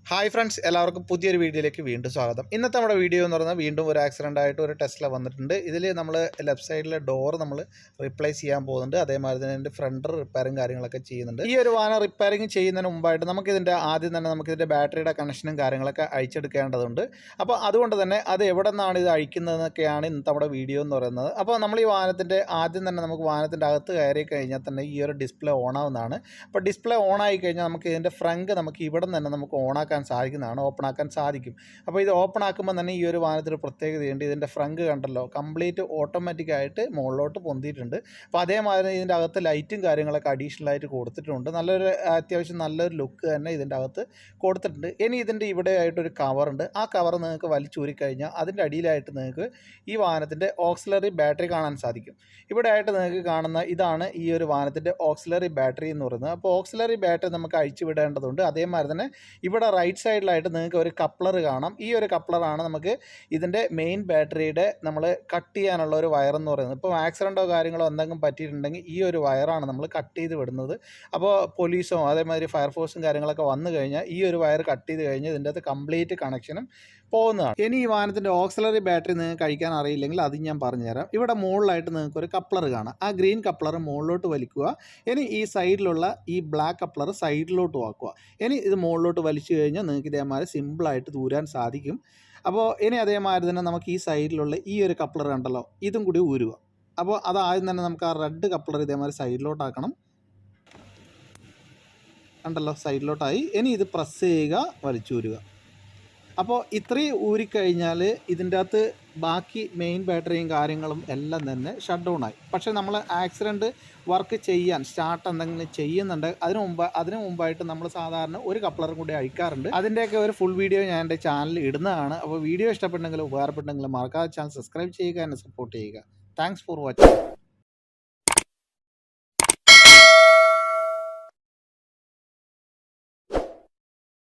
Hi friends, എല്ലാവർക്കും പുതിയൊരു വീഡിയോയിലേക്ക് വീണ്ടും സ്വാഗതം. ഇന്നത്തെ നമ്മുടെ വീഡിയോ എന്ന് പറയുന്നത് വീണ്ടും ഒരു ആക്സിഡൻ്റ് ആയിട്ട് ഒരു ടെസ്ല വന്നിട്ടുണ്ട്. ഇതിൽ നമ്മൾ ലെഫ്റ്റ് സൈഡിലെ ഡോർ നമ്മൾ റീപ്ലേസ് ചെയ്യാൻ പോകുന്നുണ്ട്. അതേമാതിരി തന്നെ ഇതിൻ്റെ ഫ്രണ്ട് റിപ്പയറും കാര്യങ്ങളൊക്കെ ചെയ്യുന്നുണ്ട്. ഈ ഒരു വാഹനം റിപ്പയറിങ് ചെയ്യുന്നതിന് മുമ്പായിട്ട് നമുക്കിതിൻ്റെ ആദ്യം തന്നെ നമുക്കിതിൻ്റെ ബാറ്ററിയുടെ കണക്ഷനും കാര്യങ്ങളൊക്കെ അഴിച്ചെടുക്കേണ്ടതുണ്ട്. അപ്പോൾ അതുകൊണ്ട് തന്നെ അത് എവിടെ നിന്നാണ് ഇത് അഴിക്കുന്നതെന്നൊക്കെയാണ് ഇന്നത്തെ നമ്മുടെ വീഡിയോ എന്ന് പറയുന്നത്. അപ്പോൾ നമ്മൾ ഈ വാഹനത്തിൻ്റെ ആദ്യം തന്നെ നമുക്ക് വാഹനത്തിൻ്റെ അകത്ത് കയറി കഴിഞ്ഞാൽ തന്നെ ഈ ഒരു ഡിസ്പ്ലേ ഓൺ ആവുന്നതാണ്. അപ്പോൾ ഡിസ്പ്ലേ ഓൺ ആയി കഴിഞ്ഞാൽ നമുക്ക് ഇതിൻ്റെ ഫ്രണ്ട് നമുക്ക് ഇവിടെ തന്നെ നമുക്ക് ഓണാക്കാൻ സാധിക്കുന്നതാണ്, ഓപ്പൺ ആക്കാൻ സാധിക്കും. അപ്പോൾ ഇത് ഓപ്പൺ ആക്കുമ്പോൾ തന്നെ ഈ ഒരു വാഹനത്തിന് പ്രത്യേകതയുണ്ട്. ഇതിൻ്റെ ഫ്രണ്ട് കണ്ടല്ലോ, കംപ്ലീറ്റ് ഓട്ടോമാറ്റിക്കായിട്ട് മുകളിലോട്ട് പൊന്തിയിട്ടുണ്ട്. അപ്പോൾ അതേമാതിരി ഇതിൻ്റെ അകത്ത് ലൈറ്റും കാര്യങ്ങളൊക്കെ അഡീഷണൽ ആയിട്ട് കൊടുത്തിട്ടുണ്ട്. അത്യാവശ്യം നല്ലൊരു ലുക്ക് തന്നെ ഇതിൻ്റെ അകത്ത് കൊടുത്തിട്ടുണ്ട്. ഇനി ഇതിൻ്റെ ഇവിടെ ആയിട്ടൊരു കവറുണ്ട്. ആ കവർ നിങ്ങൾക്ക് വലിച്ചൂരിക്കഴിഞ്ഞാൽ അതിൻ്റെ അടിയിലായിട്ട് നിങ്ങൾക്ക് ഈ വാഹനത്തിൻ്റെ ഓക്സിലറി ബാറ്ററി കാണാൻ സാധിക്കും. ഇവിടെ ആയിട്ട് നിങ്ങൾക്ക് കാണുന്ന ഇതാണ് ഈ ഒരു വാഹനത്തിൻ്റെ ഓക്സിലറി ബാറ്ററി എന്ന് പറയുന്നത്. അപ്പോൾ ഓക്സിലറി ബാറ്ററി നമുക്ക് അഴിച്ചു വിടേണ്ടതുണ്ട്. അതേമാതിരി തന്നെ ഇവിടെ റൈറ്റ് സൈഡിലായിട്ട് നിങ്ങൾക്ക് ഒരു കപ്ലർ കാണാം. ഈ ഒരു കപ്ലറാണ് നമുക്ക് ഇതിൻ്റെ മെയിൻ ബാറ്ററിയുടെ നമ്മൾ കട്ട് ചെയ്യാനുള്ള ഒരു വയറെന്ന് പറയുന്നത്. ഇപ്പോൾ ആക്സിഡൻറ്റോ കാര്യങ്ങളോ എന്തെങ്കിലും പറ്റിയിട്ടുണ്ടെങ്കിൽ ഈ ഒരു വയറാണ് നമ്മൾ കട്ട് ചെയ്ത് വിടുന്നത്. അപ്പോൾ പോലീസോ അതേമാതിരി ഫയർഫോഴ്സും കാര്യങ്ങളൊക്കെ വന്നു കഴിഞ്ഞാൽ ഈ ഒരു വയർ കട്ട് ചെയ്ത് കഴിഞ്ഞാൽ ഇതിൻ്റെ അകത്ത് കംപ്ലീറ്റ് കണക്ഷനും പോകുന്നതാണ്. ഇനി ഈ വാഹനത്തിൻ്റെ ഓക്സിലറി ബാറ്ററി നിങ്ങൾക്ക് കഴിക്കാൻ അറിയില്ലെങ്കിൽ അത് ഞാൻ പറഞ്ഞുതരാം. ഇവിടെ മുകളിലായിട്ട് നിങ്ങൾക്ക് ഒരു കപ്ലർ കാണാം. ആ ഗ്രീൻ കപ്ലർ മുകളിലോട്ട് വലിക്കുക. ഇനി ഈ സൈഡിലുള്ള ഈ ബ്ലാക്ക് കപ്ലർ സൈഡിലോട്ട് ആക്കുക. ഇനി ഇത് മുകളിലോട്ട് വലിച്ചു കഴിഞ്ഞാൽ നിങ്ങൾക്ക് ഇതേമാതിരി സിമ്പിളായിട്ട് തൂരാൻ സാധിക്കും. അപ്പോൾ ഇനി അതേമാതിരി തന്നെ നമുക്ക് ഈ സൈഡിലുള്ള ഈ ഒരു കപ്ലർ കണ്ടല്ലോ, ഇതും കൂടി ഊരുക. അപ്പോൾ അതാദ്യം തന്നെ നമുക്ക് ആ റെഡ് കപ്ലർ ഇതേമാതിരി സൈഡിലോട്ടാക്കണം. കണ്ടല്ലോ, സൈഡിലോട്ടായി. ഇനി ഇത് പ്രസ് ചെയ്യുക, വലിച്ചൂരുക. അപ്പോൾ ഇത്രയും ഊരിക്കഴിഞ്ഞാൽ ഇതിൻ്റെ അകത്ത് ബാക്കി മെയിൻ ബാറ്ററിയും കാര്യങ്ങളും എല്ലാം തന്നെ ഷട്ട് ഡൗൺ ആയി. പക്ഷേ നമ്മൾ ആക്സിഡൻറ്റ് വർക്ക് ചെയ്യാൻ സ്റ്റാർട്ട് എന്തെങ്കിലും ചെയ്യുന്നുണ്ട് അതിന് മുമ്പായിട്ട് നമ്മൾ സാധാരണ ഒരു കപ്ലറും കൂടി അഴിക്കാറുണ്ട്. അതിൻ്റെയൊക്കെ ഒരു ഫുൾ വീഡിയോ ഞാൻ എൻ്റെ ചാനലിൽ ഇടുന്നതാണ്. അപ്പോൾ വീഡിയോ ഇഷ്ടപ്പെട്ടെങ്കിലും ഉപകാരപ്പെട്ടെങ്കിലും മറക്കാതെ ചാനൽ സബ്സ്ക്രൈബ് ചെയ്യുക, എന്നെ സപ്പോർട്ട് ചെയ്യുക. Thanks for watching.